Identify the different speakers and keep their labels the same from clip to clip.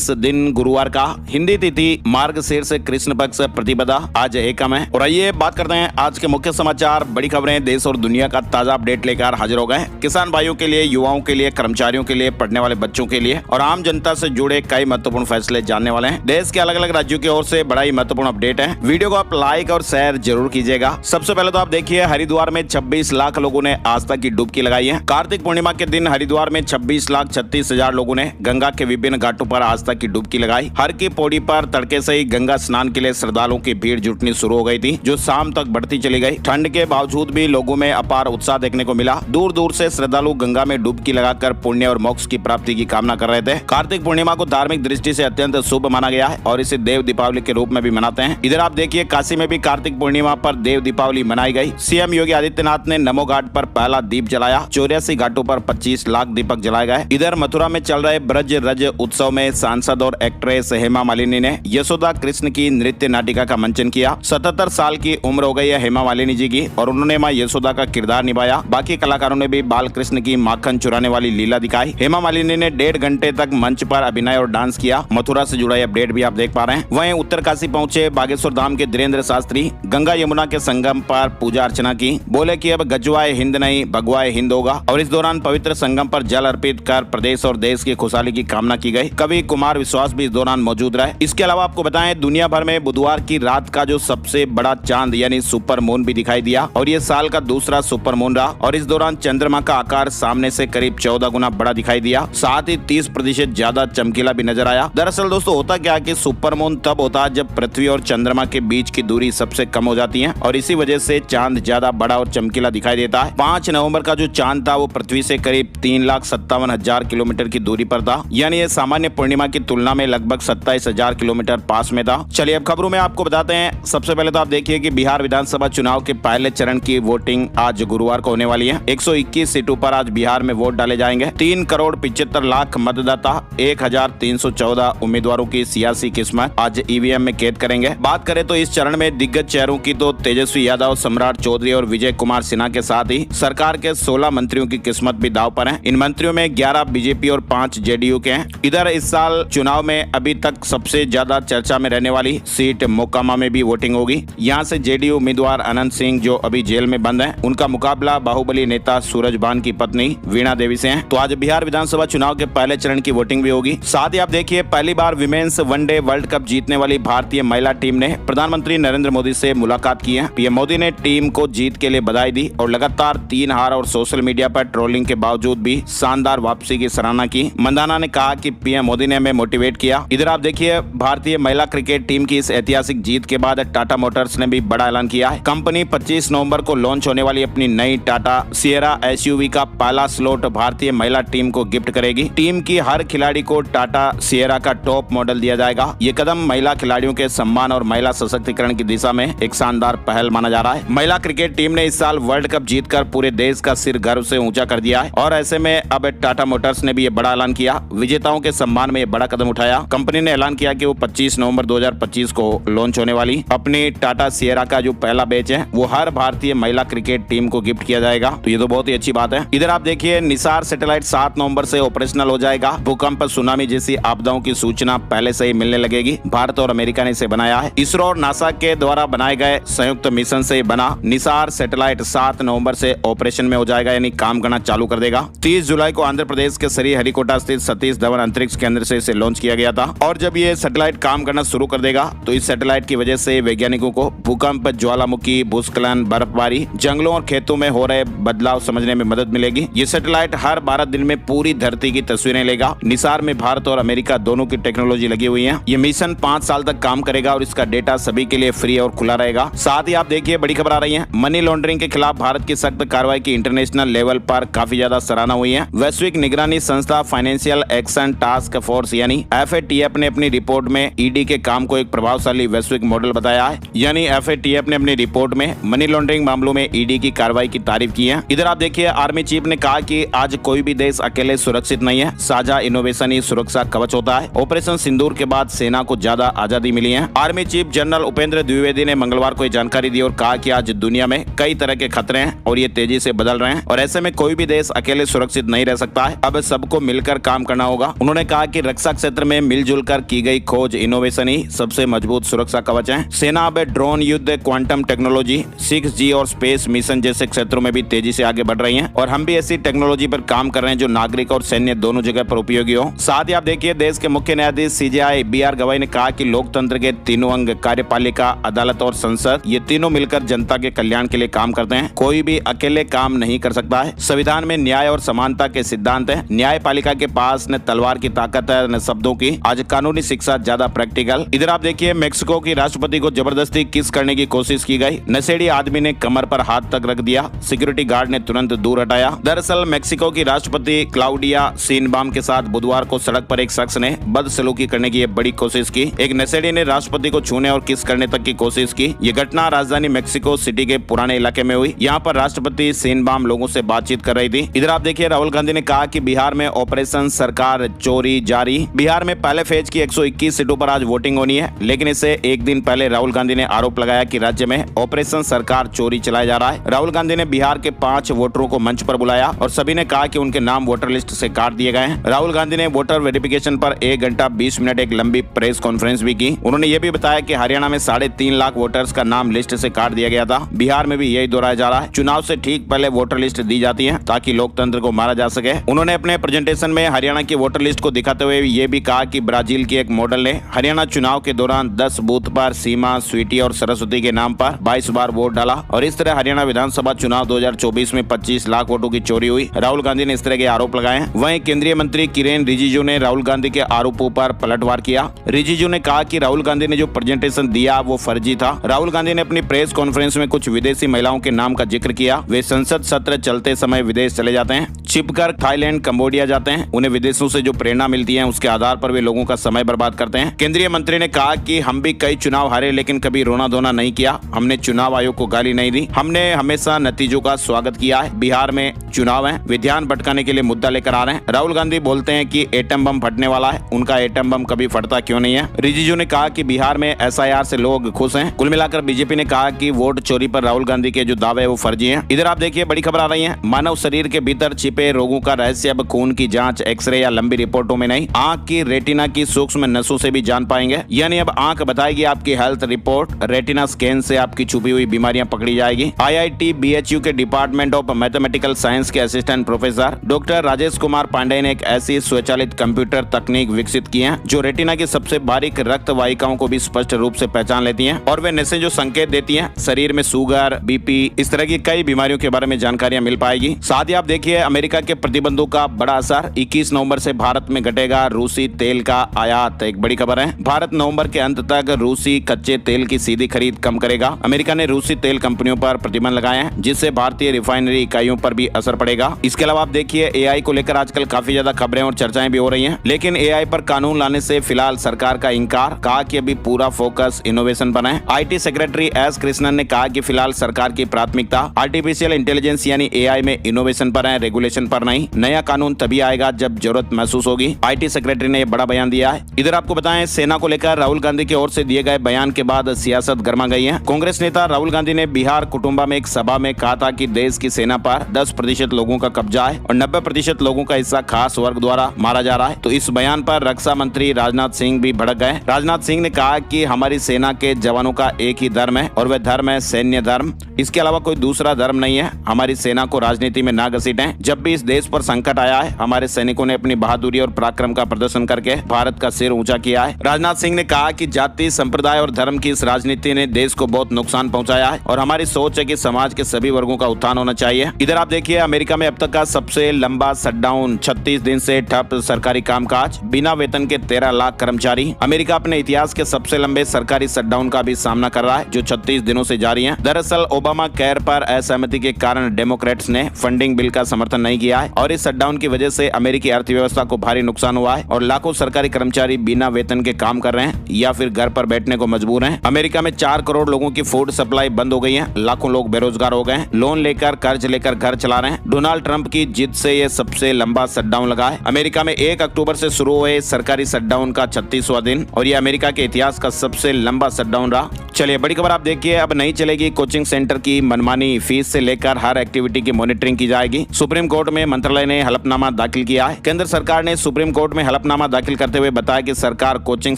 Speaker 1: इस दिन गुरुवार का हिंदी तिथि मार्गशीर्ष कृष्ण पक्ष प्रतिपदा आज एकम है। और आइए बात करते हैं आज के मुख्य समाचार, बड़ी खबरें, देश और दुनिया का ताजा अपडेट लेकर हाजिर हो गए। किसान भाइयों के लिए, युवाओं के लिए, कर्मचारियों के लिए, पढ़ने वाले बच्चों के लिए और आम जनता से जुड़े कई महत्वपूर्ण फैसले जानने वाले हैं। देश के अलग अलग राज्यों की ओर से बड़ा ही महत्वपूर्ण अपडेट है। वीडियो को आप लाइक और शेयर जरूर कीजिएगा। सबसे पहले तो आप देखिए, हरिद्वार में 26 लाख लोगों ने आस्था की डुबकी लगाई है। कार्तिक पूर्णिमा के दिन हरिद्वार में 26,36,000 लोगों ने गंगा के विभिन्न घाटों पर आस्था की डुबकी लगाई। हर की पौड़ी पर तड़के से ही गंगा स्नान के लिए श्रद्धालुओं की भीड़ जुटनी शुरू हो गई थी, जो शाम तक बढ़ती चली गई। ठंड के बावजूद भी लोगों में अपार उत्साह देखने को मिला। दूर दूर से श्रद्धालु गंगा में डुबकी लगाकर पुण्य और मोक्ष की प्राप्ति की कामना कर रहे थे। कार्तिक पूर्णिमा को धार्मिक दृष्टि से अत्यंत शुभ माना गया है और इसे देव दीपावली के रूप में भी मनाते हैं। इधर आप देखिए, काशी में भी कार्तिक पूर्णिमा पर देव दीपावली मनाई गई। सीएम योगी आदित्यनाथ ने नमो घाट पर पहला दीप जलाया। 84 घाटों पर 25 लाख दीपक जलाए गए। इधर मथुरा में चल रहे ब्रज रज उत्सव में सांसद और एक्ट्रेस हेमा मालिनी ने यशोदा कृष्ण की नृत्य नाटिका का मंचन किया। 77 साल की उम्र हो गई है हेमा मालिनी जी की और उन्होंने मां यशोदा का किरदार निभाया। बाकी कलाकारों ने भी बाल कृष्ण की माखन चुराने वाली लीला दिखाई। हेमा मालिनी ने 1.5 घंटे तक मंच पर अभिनय और डांस किया। मथुरा से जुड़ा अपडेट भी आप देख पा रहे हैं। वहीं उत्तरकाशी पहुंचे बागेश्वर धाम के धीरेन्द्र शास्त्री गंगा यमुना के संगम पर पूजा अर्चना की। बोले कि अब गजवाए हिंद नहीं भगवाए हिंद होगा और इस दौरान पवित्र संगम पर जल अर्पित कर प्रदेश और देश की खुशहाली की कामना की गई। कवि कुमार विश्वास भी इस दौरान मौजूद रहे। इसके अलावा आपको बताएं, दुनिया भर में बुधवार की रात का जो सबसे बड़ा चांद यानी सुपर मून भी दिखाई दिया और ये साल का दूसरा सुपर मून रहा और इस दौरान चंद्रमा का आकार सामने से करीब 14 गुना बड़ा दिखाई दिया। साथ ही 30% ज्यादा चमकीला भी नजर आया। दरअसल दोस्तों होता क्या है कि सुपर मून तब होता है जब पृथ्वी और चंद्रमा के बीच की दूरी सबसे कम हो जाती है और इसी वजह से चांद ज्यादा बड़ा और चमकीला दिखाई देता है। 5 नवंबर का जो चांद था वो पृथ्वी से करीब 3,57,000 किलोमीटर की दूरी पर था, यानी ये सामान्य पूर्णिमा की तुलना में लगभग 27,000 किलोमीटर पास में था। चलिए अब खबरों में आपको बताते हैं। सबसे पहले तो आप देखिए कि बिहार विधानसभा चुनाव के पहले चरण की वोटिंग आज गुरुवार को होने वाली है। 121 सीटों पर आज बिहार में वोट डाले जाएंगे। 3,75,00,000 मतदाता 1,314 उम्मीदवारों की सियासी किस्मत आज ईवीएम में कैद करेंगे। बात करें तो इस चरण में दिग्गज चेहरों की तो तेजस्वी यादव, सम्राट चौधरी और विजय कुमार सिन्हा के साथ ही सरकार के 16 मंत्रियों की किस्मत भी दांव पर है। इन मंत्रियों में 11 बीजेपी और 5 जेडीयू के हैं। इधर इस साल चुनाव में अभी तक सबसे ज्यादा चर्चा में रहने वाली सीट मोकामा में भी वोटिंग होगी। यहाँ से जेडीयू उम्मीदवार अनंत सिंह जो अभी जेल में बंद है, उनका मुकाबला बाहुबली नेता सूरजभान की पत्नी वीणा देवी से है। तो आज बिहार विधानसभा चुनाव के पहले चरण की वोटिंग भी होगी। साथ ही आप देखिए, पहली बार विमेन्स वनडे वर्ल्ड कप जीतने वाली भारतीय महिला टीम ने प्रधानमंत्री नरेंद्र मोदी से मुलाकात की है। पीएम मोदी ने टीम को जीत के लिए बधाई दी और लगातार 3 हार और सोशल मीडिया पर ट्रोलिंग के बावजूद भी शानदार वापसी की सराहना की। मंदाना ने कहा कि पीएम मोदी ने हमें मोटिवेट किया। इधर आप देखिए, भारतीय महिला क्रिकेट टीम की इस ऐतिहासिक जीत के बाद टाटा मोटर्स ने भी बड़ा ऐलान किया है। कंपनी 25 नवंबर को लॉन्च होने वाली अपनी नई टाटा सिएरा एसयूवी का पहला स्लॉट भारतीय महिला टीम को गिफ्ट करेगी। टीम की हर खिलाड़ी को टाटा सिएरा का टॉप मॉडल दिया जाएगा। ये कदम महिला खिलाड़ियों के सम्मान और महिला सशक्तिकरण की दिशा में एक शानदार पहल माना जा रहा है। महिला क्रिकेट टीम ने इस साल वर्ल्ड कप जीतकर पूरे देश का सिर गर्व से ऊंचा कर दिया है और ऐसे में अब टाटा मोटर्स ने भी ये बड़ा ऐलान किया। विजेताओं के सम्मान में ये बड़ा कदम उठाया। कंपनी ने ऐलान किया कि वो 25 नवंबर 2025 को लॉन्च होने वाली अपनी टाटा सिएरा का जो पहला बैच है वो हर भारतीय महिला क्रिकेट टीम को गिफ्ट किया जाएगा। तो ये तो बहुत ही अच्छी बात है। इधर आप देखिए, निसार सैटेलाइट 7 नवंबर से ऑपरेशनल हो जाएगा। भूकंप, सुनामी जैसी आपदाओं की सूचना पहले से ही मिलने लगेगी। भारत और अमेरिका ने इसे बनाया है। इसरो और नासा के द्वारा बनाए गए संयुक्त मिशन से बना निसार सैटेलाइट 7 नवंबर से ऑपरेशन में हो जाएगा, यानी काम करना चालू कर देगा। 30 जुलाई को आंध्र प्रदेश के श्रीहरिकोटा स्थित सतीश धवन अंतरिक्ष केंद्र से इसे लॉन्च किया गया था और जब ये सैटेलाइट काम करना शुरू कर देगा तो इस सैटेलाइट की वजह से वैज्ञानिकों को भूकंप, ज्वालामुखी, भूस्खलन, बर्फबारी, जंगलों और खेतों में हो रहे बदलाव समझने में मदद मिलेगी। ये सैटेलाइट हर 12 दिन में पूरी धरती की तस्वीरें लेगा। निसार में भारत और अमेरिका दोनों की टेक्नोलॉजी लगी हुई है। ये मिशन 5 साल तक काम करेगा और इसका डेटा सभी के लिए फ्री और खुला रहेगा। साथ ही आप देखिए, बड़ी खबर आ रही है, मनी लॉन्ड्रिंग के खिलाफ भारत की सख्त कार्रवाई की इंटरनेशनल लेवल पर काफी ज्यादा सराहना हुई है। वैश्विक निगरानी संस्था फाइनेंशियल एक्शन टास्क फोर्स यानी FATF ने अपनी रिपोर्ट में ईडी के काम को एक प्रभावशाली वैश्विक मॉडल बताया है। यानी FATF ने अपनी रिपोर्ट में मनी लॉन्ड्रिंग मामलों में ईडी की कार्रवाई की तारीफ की है। इधर आप देखिए, आर्मी चीफ ने कहा कि आज कोई भी देश अकेले सुरक्षित नहीं है, साझा इनोवेशन ही सुरक्षा कवच होता है। ऑपरेशन सिंदूर के बाद सेना को ज्यादा आजादी मिली है। Army chief general Upendra Dwivedi ने मंगलवार को जानकारी दी और कहा कि आज दुनिया में कई तरह के खतरे हैं और ये तेजी से बदल रहे हैं और ऐसे में कोई भी देश अकेले सुरक्षित नहीं रह सकता है। अब सबको मिलकर काम करना होगा। उन्होंने कहा कि रक्षा क्षेत्र में मिलजुल कर की गई खोज इनोवेशन ही सबसे मजबूत सुरक्षा कवच है। सेना अब ड्रोन युद्ध, क्वांटम टेक्नोलॉजी, 6G और स्पेस मिशन जैसे क्षेत्रों में भी तेजी से आगे बढ़ रही है और हम भी ऐसी टेक्नोलॉजी पर काम कर रहे हैं जो नागरिक और सैन्य दोनों जगह पर उपयोगी हो। साथ ही आप देखिए, देश के मुख्य न्यायाधीश CJI BR गवाई ने कहा कि लोकतंत्र के तीनों अंग कार्यपालिका, अदालत और संसद, ये तीनों मिलकर जनता के कल्याण के लिए काम करते हैं। कोई भी अकेले काम नहीं कर सकता है। संविधान में न्याय और समानता के सिद्धांत है। न्यायपालिका के पास न तलवार की ताकत है न शब्दों की। आज कानूनी शिक्षा ज्यादा प्रैक्टिकल। इधर आप देखिए, मेक्सिको की राष्ट्रपति को जबरदस्ती किस करने की कोशिश की गई। नशेड़ी आदमी ने कमर पर हाथ तक रख दिया, सिक्योरिटी गार्ड ने तुरंत दूर हटाया। दरअसल मेक्सिको की राष्ट्रपति क्लाउडिया शेइनबाम के साथ बुधवार को सड़क पर एक शख्स ने बदसलूकी करने की बड़ी कोशिश की। एक नशेड़ी ने राष्ट्रपति को छूने और किस करने तक की कोशिश की। ये घटना राजधानी मेक्सिको सिटी के पुराने इलाके में हुई। यहाँ पर राष्ट्रपति शेइनबाम लोगों से बातचीत कर रही थी। इधर आप देखिए, राहुल गांधी ने कहा कि बिहार में ऑपरेशन सरकार चोरी जारी। बिहार में पहले फेज की 121 सीटों पर आज वोटिंग होनी है, लेकिन इससे एक दिन पहले राहुल गांधी ने आरोप लगाया कि राज्य में ऑपरेशन सरकार चोरी चलाया जा रहा है। राहुल गांधी ने बिहार के 5 वोटरों को मंच पर बुलाया और सभी ने कहा कि उनके नाम वोटर लिस्ट से काट दिए गए हैं। राहुल गांधी ने वोटर वेरिफिकेशन पर 1 घंटा 20 मिनट एक लंबी प्रेस कॉन्फ्रेंस भी की। उन्होंने ये भी बताया कि हरियाणा में 3.5 लाख वोटर्स का नाम लिस्ट से काट दिया गया था। बिहार में भी यही दोहराया जा रहा है। चुनाव से ठीक पहले वोटर लिस्ट दी जाती है ताकि लोकतंत्र को मारा जा सके। उन्होंने अपने प्रेजेंटेशन में हरियाणा की वोटर लिस्ट को दिखाते हुए ये भी कहा कि ब्राजील की एक मॉडल ने हरियाणा चुनाव के दौरान 10 बूथ पर सीमा, स्वीटी और सरस्वती के नाम पर 22 बार वोट डाला और इस तरह हरियाणा विधानसभा चुनाव 2024 में 25 लाख वोटों की चोरी हुई। राहुल गांधी ने इस तरह के आरोप लगाए हैं। वहीं केंद्रीय मंत्री किरेन रिजिजू ने राहुल गांधी के आरोपों पर पलटवार किया। रिजिजू ने कहा कि राहुल गांधी ने जो प्रेजेंटेशन दिया वो फर्जी था। राहुल गांधी ने अपनी प्रेस कॉन्फ्रेंस में कुछ विदेशी महिलाओं के नाम का जिक्र किया। वे संसद सत्र चलते समय विदेश चले जाते हैं, छिपकर थाईलैंड, कंबोडिया जाते हैं। उन्हें विदेशों से जो प्रेरणा मिलती है उसके आधार पर वे लोगों का समय बर्बाद करते हैं। केंद्रीय मंत्री ने कहा कि हम भी कई चुनाव हारे लेकिन कभी रोना धोना नहीं किया। हमने चुनाव आयोग को गाली नहीं दी। हमने हमेशा नतीजों का स्वागत किया है। बिहार में चुनाव है, वे ध्यान भटकाने के लिए मुद्दा लेकर आ रहे हैं। राहुल गांधी बोलते हैं कि एटम बम फटने वाला है, उनका एटम बम कभी फटता क्यों नहीं है। रिजिजू ने कहा कि बिहार में SIR से लोग खुश हैं। कुल मिलाकर बीजेपी ने कहा कि वोट चोरी पर राहुल गांधी के जो दावे वो फर्जी हैं। इधर आप देखिए, बड़ी खबर आ रही है। मानव शरीर के भीतर छिपे रोगों का रहस्य अब खून की जांच, एक्सरे या लंबी रिपोर्टों में नहीं, आंख की रेटिना की सूक्ष्म नसों से भी जान पाएंगे। यानी अब आंख बताएगी आपकी हेल्थ रिपोर्ट, रेटिना स्कैन से आपकी छुपी हुई बीमारियां पकड़ी जाएगी। IIT BHU के डिपार्टमेंट ऑफ मैथमेटिकल साइंस के assistant professor doctor Rajesh Kumar Pandey ने एक ऐसी स्वचालित कंप्यूटर तकनीक विकसित की है जो रेटिना की सबसे बारीक रक्त वाहिकाओं को भी स्पष्ट रूप से पहचान लेती हैं और वे नसें जो संकेत देती हैं शरीर में शुगर, BP, इस तरह की कई बीमारियों के बारे में जानकारियां मिल पाएगी। साथ ही आप देखिए, अमेरिका के प्रतिबंधों का बड़ा असर। 21 नवंबर से भारत में घटेगा रूसी तेल का आयात, एक बड़ी खबर है। भारत नवंबर के अंत तक रूसी कच्चे तेल की सीधी खरीद कम करेगा। अमेरिका ने रूसी तेल कंपनियों पर प्रतिबंध लगाए हैं जिससे भारतीय रिफाइनरी इकाइयों पर भी असर पड़ेगा। इसके अलावा आप देखिए, AI को लेकर आजकल काफी ज्यादा खबरें और चर्चाएं भी हो रही हैं, लेकिन AI पर कानून लाने से फिलहाल सरकार का इंकार। कहा कि अभी पूरा फोकस इनोवेशन पर है। IT सेक्रेटरी S कृष्णन ने कहा कि फिलहाल सरकार की प्राथमिकता आर्टिफिशियल इंटेलिजेंस यानी AI में इनोवेशन पर है, रेगुलेशन पर नहीं। नया कानून तभी आएगा जब जरूरत महसूस होगी। IT सेक्रेटरी ने बड़ा बयान दिया है। इधर आपको बताएं, सेना को लेकर राहुल गांधी की ओर से दिए गए बयान के बाद सियासत गर्मा गई है। कांग्रेस नेता राहुल गांधी ने बिहार कुटुंबा में एक सभा में कहा था कि देश की सेना पर 10% लोगों का कब्जा है और 90% लोगों का हिस्सा खास वर्ग द्वारा मारा जा रहा है। तो इस बयान पर रक्षा मंत्री राजनाथ सिंह भी भड़क गए। राजनाथ सिंह ने कहा कि हमारी सेना के जवानों का एक ही धर्म है और वह धर्म है सैन्य धर्म। इसके अलावा कोई दूसरा धर्म नहीं है। हमारी सेना को राजनीति में ना घसीटें। जब भी इस देश पर संकट आया है, हमारे सैनिकों ने अपनी बहादुरी और पराक्रम का प्रदर्शन करके भारत का सिर ऊंचा किया है। राजनाथ सिंह ने कहा कि जाति, संप्रदाय और धर्म की इस राजनीति ने देश को बहुत नुकसान पहुंचाया है और हमारी सोच है कि समाज के सभी वर्गों का उत्थान होना चाहिए। इधर आप देखिए, अमेरिका में अब तक का सबसे लंबा शटडाउन, 36 दिन से ठप सरकारी कामकाज, बिना वेतन के 13 लाख कर्मचारी। अमेरिका अपने इतिहास के सबसे लंबे सरकारी शटडाउन का भी सामना कर रहा है जो 36 दिनों से जारी है। दरअसल ओबामा केयर पर असहमति के कारण डेमोक्रेट्स ने फंडिंग बिल का समर्थन नहीं किया है और इस शटडाउन की वजह से अमेरिकी अर्थव्यवस्था को भारी नुकसान हुआ है और लाखों सरकारी कर्मचारी बिना वेतन के काम कर रहे हैं या फिर घर पर बैठने को मजबूर हैं। अमेरिका में 4 करोड़ लोगों की फूड सप्लाई बंद हो गई है। लाखों लोग बेरोजगार हो गए हैं, लोन लेकर, कर्ज लेकर घर चला रहे हैं। डोनाल्ड ट्रंप की जीत से ये सबसे लंबा शटडाउन लगा है। अमेरिका में 1 अक्टूबर से शुरू हुए सरकारी शटडाउन का 36वां दिन और ये अमेरिका के इतिहास का सबसे लंबा शटडाउन रहा। चलिए बड़ी खबर आप देखिए, अब नहीं चलेगी कोचिंग सेंटर की मनमानी, फीस से लेकर हर एक्टिविटी की मॉनिटरिंग की जाएगी। सुप्रीम कोर्ट में मंत्रालय ने हलफनामा दाखिल किया है। केंद्र सरकार ने सुप्रीम कोर्ट में हलफनामा दाखिल करते हुए बताया कि सरकार कोचिंग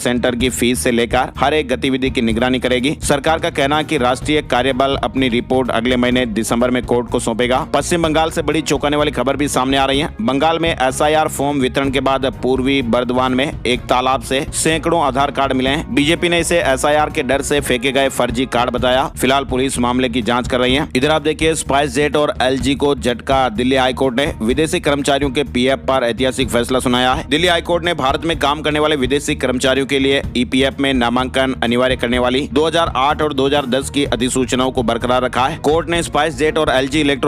Speaker 1: सेंटर की फीस से लेकर हर एक गतिविधि की निगरानी करेगी। सरकार का कहना है कि राष्ट्रीय कार्यबल अपनी रिपोर्ट अगले महीने दिसंबर में कोर्ट को सौंपेगा। पश्चिम बंगाल से बड़ी चौंकाने वाली खबर भी सामने आ रही है। बंगाल में SIR फॉर्म वितरण के बाद पूर्वी बर्दवान में एक तालाब से सैकड़ों आधार कार्ड मिले हैं। बीजेपी ने इसे SIR के डर से फेंके गए फर्जी कार्ड बताया। फिलहाल पुलिस मामले की जांच कर रही है। इधर आप देखिए, स्पाइस जेट और LG को झटका। दिल्ली हाईकोर्ट ने विदेशी कर्मचारियों के PF पर ऐतिहासिक फैसला सुनाया है। दिल्ली हाईकोर्ट ने भारत में काम करने वाले विदेशी कर्मचारियों के लिए EPF में नामांकन अनिवार्य करने वाली 2008 और 2010 की अधिसूचनाओं को बरकरार रखा है। कोर्ट ने स्पाइस जेट और LG इलेक्ट्रॉनिक